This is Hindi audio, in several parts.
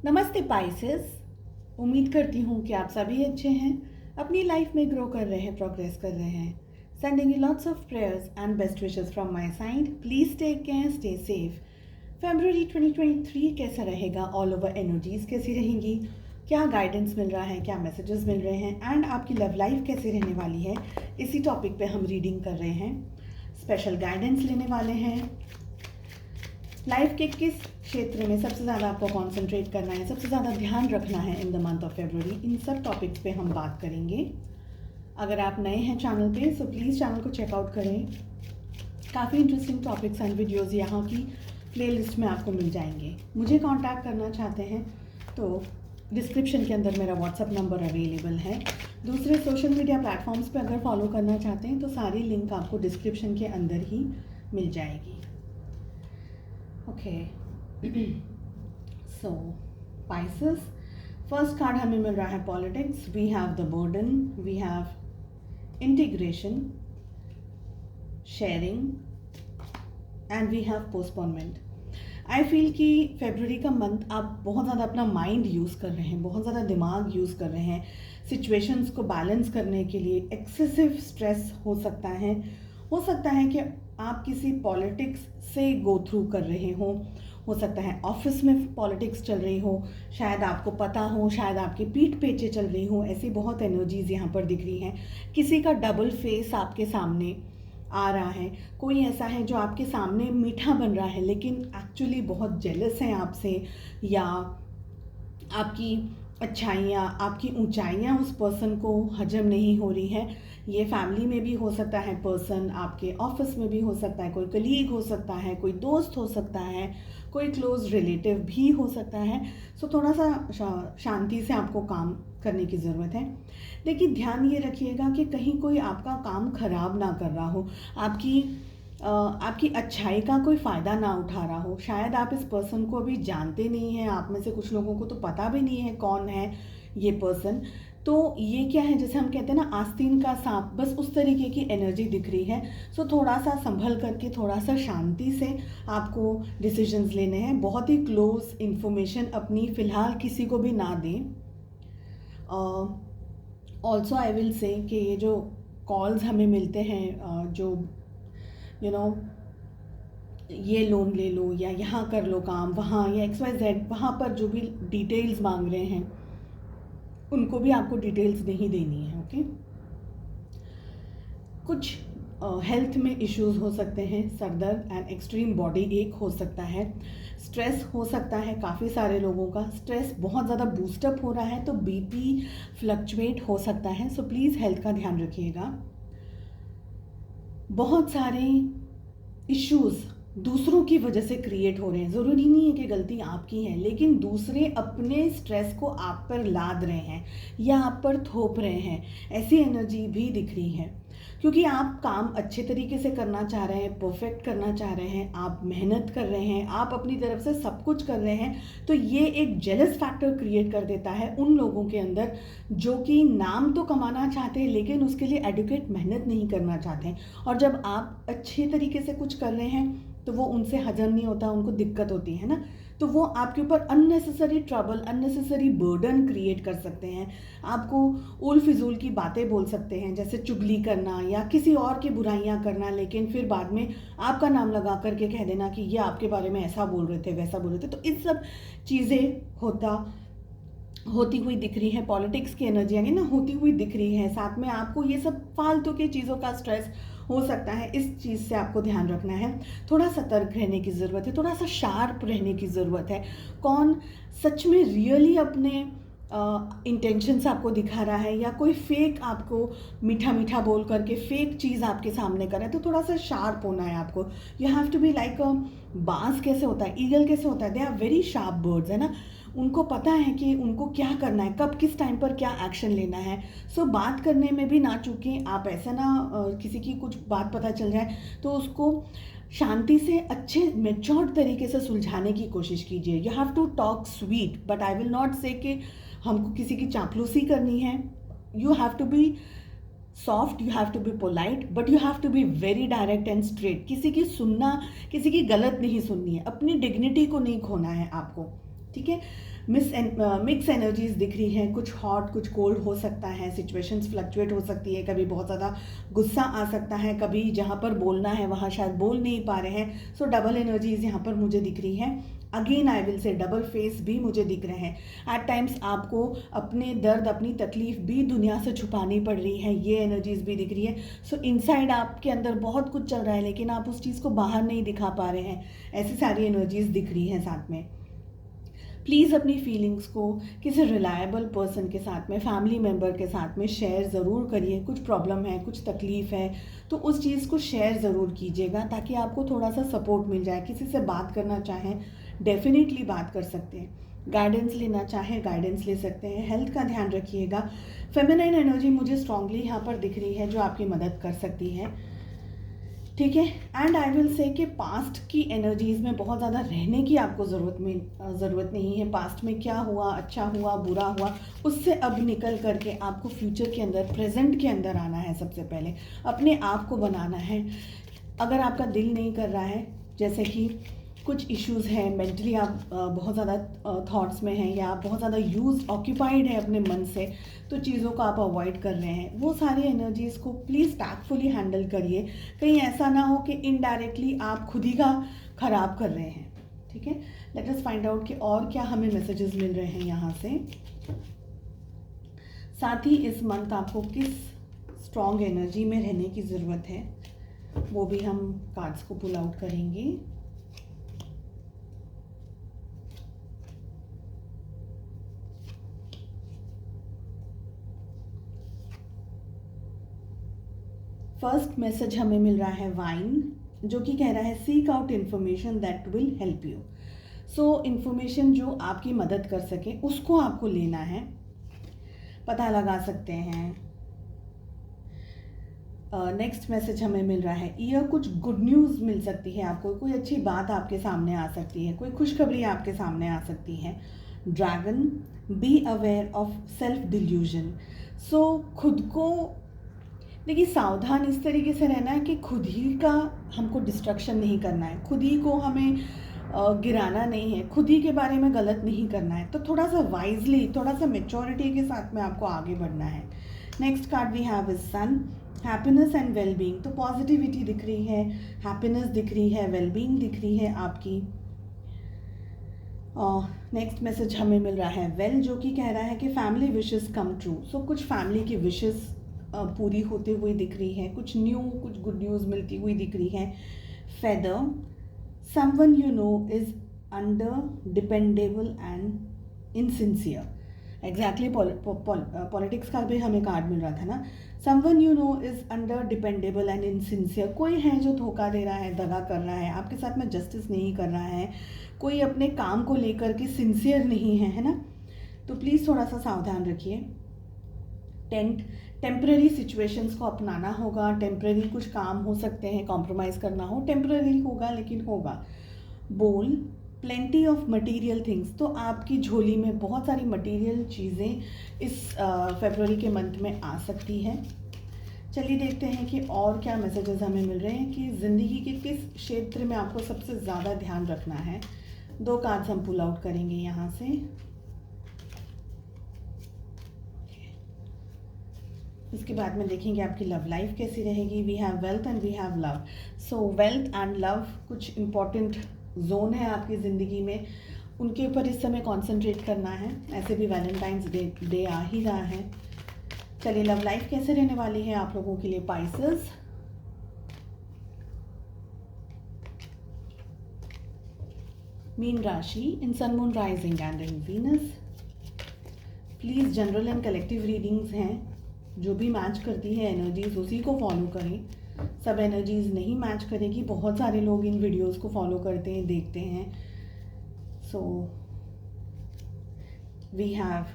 नमस्ते पाइसेस। उम्मीद करती हूँ कि आप सभी अच्छे हैं, अपनी लाइफ में ग्रो कर रहे हैं, प्रोग्रेस कर रहे हैं। Sending you lots of prayers and best wishes from my side. Please take care, stay safe. फरवरी 2023 कैसा रहेगा? ऑल ओवर एनर्जीज कैसी रहेंगी? क्या गाइडेंस मिल रहा है, क्या मैसेजेस मिल रहे हैं, एंड आपकी लव लाइफ कैसी रहने वाली है, इसी टॉपिक पे हम रीडिंग कर रहे हैं। स्पेशल गाइडेंस लेने वाले हैं। लाइफ के किस क्षेत्र में सबसे ज़्यादा आपको कंसंट्रेट करना है, सबसे ज़्यादा ध्यान रखना है in the month of February, इन सब टॉपिक्स पे हम बात करेंगे। अगर आप नए हैं चैनल पे सो प्लीज़ चैनल को चेकआउट करें। काफ़ी इंटरेस्टिंग टॉपिक्स एंड वीडियोस यहाँ की प्लेलिस्ट में आपको मिल जाएंगे। मुझे कांटेक्ट करना चाहते हैं तो डिस्क्रिप्शन के अंदर मेरा व्हाट्सअप नंबर अवेलेबल है। दूसरे सोशल मीडिया प्लेटफॉर्म्स पे अगर फॉलो करना चाहते हैं तो सारी लिंक आपको डिस्क्रिप्शन के अंदर ही मिल जाएगी। Okay, so pieces, first card हमें मिल रहा है politics. We have the burden, we have integration, sharing and we have postponement. I feel कि फेब्रुवरी का मंथ आप बहुत ज़्यादा अपना माइंड यूज़ कर रहे हैं, बहुत ज़्यादा दिमाग यूज़ कर रहे हैं सिचुएशंस को बैलेंस करने के लिए। एक्सेसिव स्ट्रेस हो सकता है कि आप किसी पॉलिटिक्स से गो थ्रू कर रहे हो सकता है ऑफिस में पॉलिटिक्स चल रही हो, शायद आपको पता हो, शायद आपके पीठ पीछे चल रही हो। ऐसी बहुत एनर्जीज यहाँ पर दिख रही हैं। किसी का डबल फेस आपके सामने आ रहा है। कोई ऐसा है जो आपके सामने मीठा बन रहा है लेकिन एक्चुअली बहुत जेलस है आपसे, या आपकी अच्छाइयाँ, आपकी ऊंचाइयाँ उस पर्सन को हजम नहीं हो रही है। ये फैमिली में भी हो सकता है पर्सन, आपके ऑफिस में भी हो सकता है, कोई कलीग हो सकता है, कोई दोस्त हो सकता है, कोई क्लोज रिलेटिव भी हो सकता है। सो थोड़ा सा शांति से आपको काम करने की ज़रूरत है। लेकिन ध्यान ये रखिएगा कि कहीं कोई आपका काम खराब ना कर रहा हो, आपकी अच्छाई का कोई फ़ायदा ना उठा रहा हो। शायद आप इस पर्सन को अभी जानते नहीं हैं, आप में से कुछ लोगों को तो पता भी नहीं है कौन है ये पर्सन। तो ये क्या है, जैसे हम कहते हैं ना आस्तीन का सांप, बस उस तरीके की एनर्जी दिख रही है। सो थोड़ा सा संभल करके, थोड़ा सा शांति से आपको डिसीजंस लेने हैं। बहुत ही क्लोज इन्फॉर्मेशन अपनी फ़िलहाल किसी को भी ना दें। ऑल्सो आई विल से कि ये जो कॉल्स हमें मिलते हैं, जो ये लोन ले लो या यहाँ कर लो काम, वहाँ या XYZ, वहाँ पर जो भी डिटेल्स मांग रहे हैं उनको भी आपको डिटेल्स नहीं देनी है। ओके, कुछ हेल्थ में इश्यूज हो सकते हैं, सरदर्द एंड एक्सट्रीम बॉडी एक हो सकता है, स्ट्रेस हो सकता है। काफ़ी सारे लोगों का स्ट्रेस बहुत ज़्यादा बूस्टअप हो रहा है तो BP फ्लक्चुएट हो सकता है। सो प्लीज़ हेल्थ का ध्यान रखिएगा। बहुत सारे इश्यूज दूसरों की वजह से क्रिएट हो रहे हैं। ज़रूरी नहीं है कि गलती आपकी है, लेकिन दूसरे अपने स्ट्रेस को आप पर लाद रहे हैं या आप पर थोप रहे हैं, ऐसी एनर्जी भी दिख रही है। क्योंकि आप काम अच्छे तरीके से करना चाह रहे हैं, परफेक्ट करना चाह रहे हैं, आप मेहनत कर रहे हैं, आप अपनी तरफ से सब कुछ कर रहे हैं, तो ये एक जेलस फैक्टर क्रिएट कर देता है उन लोगों के अंदर जो कि नाम तो कमाना चाहते हैं लेकिन उसके लिए एडुकेट मेहनत नहीं करना चाहते हैं। और जब आप अच्छे तरीके से कुछ कर रहे हैं तो वो उनसे हजम नहीं होता, उनको दिक्कत होती है ना, तो वो आपके ऊपर unnecessary trouble, unnecessary burden create कर सकते हैं। आपको उल फिजूल की बातें बोल सकते हैं, जैसे चुगली करना या किसी और की बुराइयां करना, लेकिन फिर बाद में आपका नाम लगा करके कह देना कि ये आपके बारे में ऐसा बोल रहे थे, वैसा बोल रहे थे। तो इन सब चीज़ें होती हुई दिख रही है। पॉलिटिक्स की एनर्जी यानी ना होती हुई दिख रही है। साथ में आपको ये सब फालतू की चीज़ों का स्ट्रेस हो सकता है। इस चीज़ से आपको ध्यान रखना है, थोड़ा सतर्क रहने की ज़रूरत है, थोड़ा सा शार्प रहने की ज़रूरत है। कौन सच में रियली अपने इंटेंशंस आपको दिखा रहा है या कोई फेक आपको मीठा मीठा बोल करके फेक चीज़ आपके सामने कर रहा है, तो थोड़ा सा शार्प होना है आपको। You have to be like बाज कैसे होता है, ईगल कैसे होता है, they are very sharp birds, है ना। उनको पता है कि उनको क्या करना है, कब किस टाइम पर क्या एक्शन लेना है। सो बात करने में भी ना चूकें आप, ऐसा ना किसी की कुछ बात पता चल जाए तो उसको शांति से अच्छे मेच्योर्ड तरीके से सुलझाने की कोशिश कीजिए। You have to talk sweet, but I will not say कि हमको किसी की चापलूसी करनी है। You have to be soft, you have to be polite, but you have to be very direct and straight. किसी की गलत नहीं सुननी है, अपनी डिग्निटी को नहीं खोना है आपको। ठीक है। मिक्स एनर्जीज दिख रही हैं, कुछ हॉट कुछ कोल्ड हो सकता है, सिचुएशंस फ्लक्चुएट हो सकती है, कभी बहुत ज़्यादा गुस्सा आ सकता है, कभी जहाँ पर बोलना है वहाँ शायद बोल नहीं पा रहे हैं। सो डबल एनर्जीज यहाँ पर मुझे दिख रही है। Again I will say double face भी मुझे दिख रहे हैं। एट टाइम्स आपको अपने दर्द अपनी तकलीफ भी दुनिया से छुपानी पड़ रही है, ये एनर्जीज भी दिख रही है। सो इनसाइड आपके अंदर बहुत कुछ चल रहा है लेकिन आप उस चीज़ को बाहर नहीं दिखा पा रहे हैं, ऐसी सारी एनर्जीज दिख रही हैं साथ में। प्लीज़ अपनी फीलिंग्स को किसी रिलायबल पर्सन के साथ में, फैमिली मेम्बर के साथ में शेयर ज़रूर करिए। कुछ प्रॉब्लम है, कुछ तकलीफ़ है तो उस चीज़ को शेयर ज़रूर कीजिएगा ताकि आपको थोड़ा सा सपोर्ट मिल जाए। किसी से बात करना चाहें डेफिनेटली बात कर सकते हैं, गाइडेंस लेना चाहें गाइडेंस ले सकते हैं। हेल्थ का ध्यान रखिएगा। फेमिनाइन एनर्जी मुझे स्ट्रांगली यहाँ पर दिख रही है जो आपकी मदद कर सकती है, ठीक है। एंड आई विल से कि पास्ट की एनर्जीज़ में बहुत ज़्यादा रहने की आपको ज़रूरत नहीं है। पास्ट में क्या हुआ, अच्छा हुआ बुरा हुआ, उससे अब निकल करके आपको फ्यूचर के अंदर, प्रेजेंट के अंदर आना है। सबसे पहले अपने आप को बनाना है। अगर आपका दिल नहीं कर रहा है, जैसे कि कुछ इश्यूज़ हैं, मेंटली आप बहुत ज़्यादा थॉट्स में हैं या आप बहुत ज़्यादा ऑक्यूपाइड है अपने मन से, तो चीज़ों को आप अवॉइड कर रहे हैं, वो सारी एनर्जीज़ को प्लीज़ टैक्टफुली हैंडल करिए। कहीं ऐसा ना हो कि इनडायरेक्टली आप खुद ही का ख़राब कर रहे हैं, ठीक है। लेट अस फाइंड आउट कि और क्या हमें मैसेजेस मिल रहे हैं यहाँ से। साथ ही इस मंथ आपको किस स्ट्रॉन्ग एनर्जी में रहने की ज़रूरत है वो भी हम कार्ड्स को पुल आउट करेंगे। फर्स्ट मैसेज हमें मिल रहा है वाइन, जो कि कह रहा है seek out information that will help you. So information जो आपकी मदद कर सके उसको आपको लेना है, पता लगा सकते हैं। नेक्स्ट मैसेज हमें मिल रहा है ईयर, कुछ गुड न्यूज़ मिल सकती है आपको, कोई अच्छी बात आपके सामने आ सकती है, कोई खुशखबरी आपके सामने आ सकती है। Dragon, be aware of self delusion. So खुद को देखिए सावधान इस तरीके से रहना है कि खुद ही का हमको डिस्ट्रक्शन नहीं करना है, खुद ही को हमें गिराना नहीं है, खुद ही के बारे में गलत नहीं करना है। तो थोड़ा सा वाइजली, थोड़ा सा मेच्योरिटी के साथ में आपको आगे बढ़ना है। Next card we have is sun, happiness and wellbeing. तो पॉजिटिविटी दिख रही है, हैप्पीनेस दिख रही है, वेलबींग दिख रही है आपकी। नेक्स्ट मैसेज हमें मिल रहा है वेल, जो कि कह रहा है कि फैमिली विशेस कम ट्रू। सो कुछ फैमिली की विशेस पूरी होते हुए दिख रही है, कुछ गुड न्यूज़ मिलती हुई दिख रही है। Feather, someone you know is under dependable and insincere. Exactly politics का भी हमें कार्ड मिल रहा था ना। Someone you know is under dependable and insincere. कोई है जो धोखा दे रहा है, दगा कर रहा है, आपके साथ में जस्टिस नहीं कर रहा है, कोई अपने काम को लेकर के सिंसियर नहीं है, है ना। तो प्लीज़ थोड़ा सा सावधान रखिए। टेम्पररी सिचुएशंस को अपनाना होगा, टेम्पररी कुछ काम हो सकते हैं, कॉम्प्रोमाइज़ करना हो, टेम्पररी होगा लेकिन होगा। बोल, प्लेंटी ऑफ मटेरियल थिंग्स। तो आपकी झोली में बहुत सारी मटेरियल चीज़ें इस फरवरी के मंथ में आ सकती है। चलिए देखते हैं कि और क्या मैसेजेस हमें मिल रहे हैं कि ज़िंदगी के किस क्षेत्र में आपको सबसे ज़्यादा ध्यान रखना है। 2 कार्ड्स हम पुल आउट करेंगे यहाँ से। इसके बाद में देखेंगे आपकी लव लाइफ कैसी रहेगी। We have wealth and we have love. So wealth and love कुछ इम्पॉर्टेंट जोन है आपकी ज़िंदगी में, उनके ऊपर इस समय कॉन्सेंट्रेट करना है। ऐसे भी वैलेंटाइंस डे आ ही रहा है। चलिए लव लाइफ कैसे रहने वाली है आप लोगों के लिए। पाइसेस, मीन राशि in sun moon rising and in Venus. Please general and collective readings हैं, जो भी मैच करती है एनर्जीज उसी को फॉलो करें। सब एनर्जीज नहीं मैच करेगी, बहुत सारे लोग इन वीडियोस को फॉलो करते हैं, देखते हैं। So we have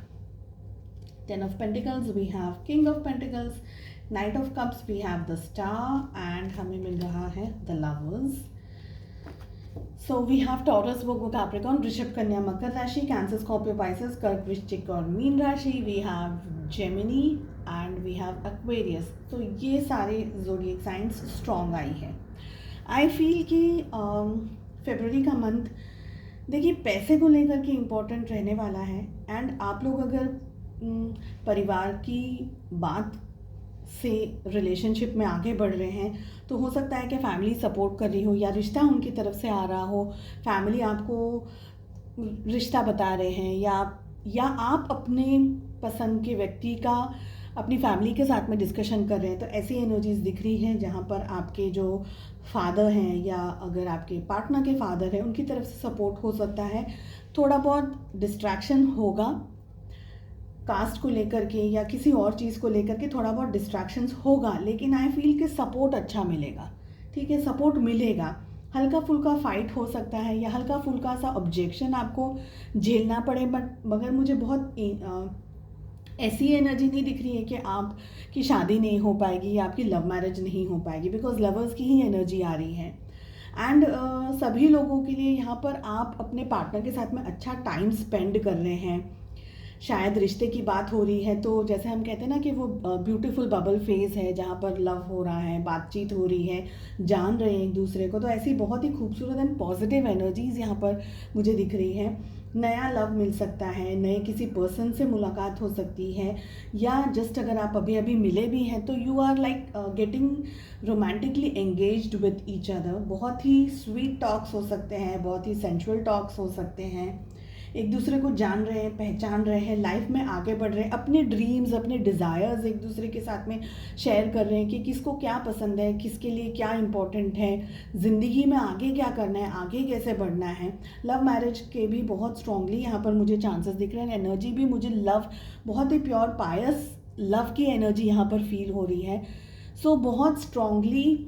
10 of Pentacles, we have King of Pentacles, Knight of Cups, we have the Star and हमें मिल रहा है the Lovers. So we have Taurus, Virgo, Capricorn, वृषभ, कन्या, मकर राशि, कैंसर, स्कॉर्पियो, पाइसेस, कर्क, वृश्चिक और मीन राशि। We have Gemini and we have Aquarius. तो ये सारे ज़ोडिएक साइंस स्ट्रॉन्ग आई है। आई फील कि फरवरी का मंथ देखिए पैसे को लेकर के इम्पोर्टेंट रहने वाला है। एंड आप लोग अगर परिवार की बात से रिलेशनशिप में आगे बढ़ रहे हैं तो हो सकता है कि फैमिली सपोर्ट कर रही हो या रिश्ता उनकी तरफ से आ रहा हो, फैमिली आपको रिश्ता बता रहे हैं, या आप अपने पसंद के व्यक्ति का अपनी फैमिली के साथ में डिस्कशन कर रहे हैं। तो ऐसी एनर्जीज दिख रही हैं जहाँ पर आपके जो फादर हैं या अगर आपके पार्टनर के फादर हैं उनकी तरफ से सपोर्ट हो सकता है। थोड़ा बहुत डिस्ट्रैक्शन होगा कास्ट को लेकर के या किसी और चीज़ को लेकर के, थोड़ा बहुत डिस्ट्रैक्शंस होगा, लेकिन आई फील कि सपोर्ट अच्छा मिलेगा। ठीक है, सपोर्ट मिलेगा। हल्का फुल्का फाइट हो सकता है या हल्का फुल्का सा ऑब्जेक्शन आपको झेलना पड़े, बट मगर मुझे बहुत ऐसी एनर्जी नहीं दिख रही है कि आपकी शादी नहीं हो पाएगी या आपकी लव मैरिज नहीं हो पाएगी, बिकॉज लवर्स की ही एनर्जी आ रही है। एंड सभी लोगों के लिए यहाँ पर आप अपने पार्टनर के साथ में अच्छा टाइम स्पेंड कर रहे हैं। शायद रिश्ते की बात हो रही है तो जैसे हम कहते हैं ना कि वो ब्यूटीफुल बबल फेज है जहाँ पर लव हो रहा है, बातचीत हो रही है, जान रहे हैं एक दूसरे को। तो ऐसी बहुत ही खूबसूरत एंड पॉजिटिव एनर्जीज यहाँ पर मुझे दिख रही है। नया लव मिल सकता है, नए किसी पर्सन से मुलाकात हो सकती है, या जस्ट अगर आप अभी अभी मिले भी हैं तो you are like getting romantically engaged with each other. बहुत ही स्वीट टॉक्स हो सकते हैं, बहुत ही सेंशुअल टॉक्स हो सकते हैं, एक दूसरे को जान रहे हैं, पहचान रहे हैं, लाइफ में आगे बढ़ रहे हैं, अपने ड्रीम्स अपने डिज़ायर्स एक दूसरे के साथ में शेयर कर रहे हैं कि किसको क्या पसंद है, किसके लिए क्या इम्पोर्टेंट है, ज़िंदगी में आगे क्या करना है, आगे कैसे बढ़ना है। लव मैरिज के भी बहुत स्ट्रांगली यहाँ पर मुझे चांसेस दिख रहे हैं। एनर्जी भी मुझे लव, बहुत ही प्योर पायस लव की एनर्जी यहाँ पर फील हो रही है। सो बहुत स्ट्रांगली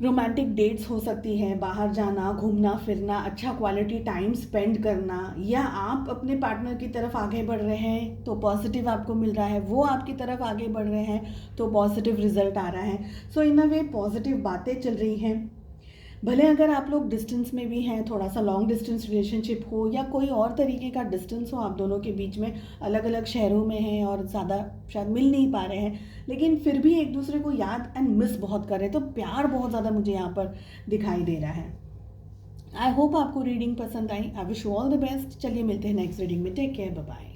रोमांटिक डेट्स हो सकती हैं, बाहर जाना, घूमना फिरना, अच्छा क्वालिटी टाइम स्पेंड करना, या आप अपने पार्टनर की तरफ आगे बढ़ रहे हैं तो पॉजिटिव आपको मिल रहा है, वो आपकी तरफ आगे बढ़ रहे हैं तो पॉजिटिव रिजल्ट आ रहा है। सो इन अ वे पॉजिटिव बातें चल रही हैं। भले अगर आप लोग डिस्टेंस में भी हैं, थोड़ा सा लॉन्ग डिस्टेंस रिलेशनशिप हो या कोई और तरीके का डिस्टेंस हो, आप दोनों के बीच में अलग अलग शहरों में हैं और ज़्यादा शायद मिल नहीं पा रहे हैं, लेकिन फिर भी एक दूसरे को याद एंड मिस बहुत कर रहे हैं, तो प्यार बहुत ज़्यादा मुझे यहाँ पर दिखाई दे रहा है। आई होप आपको रीडिंग पसंद आई। I wish you all the best. चलिए मिलते हैं नेक्स्ट रीडिंग में। Take care, bye bye.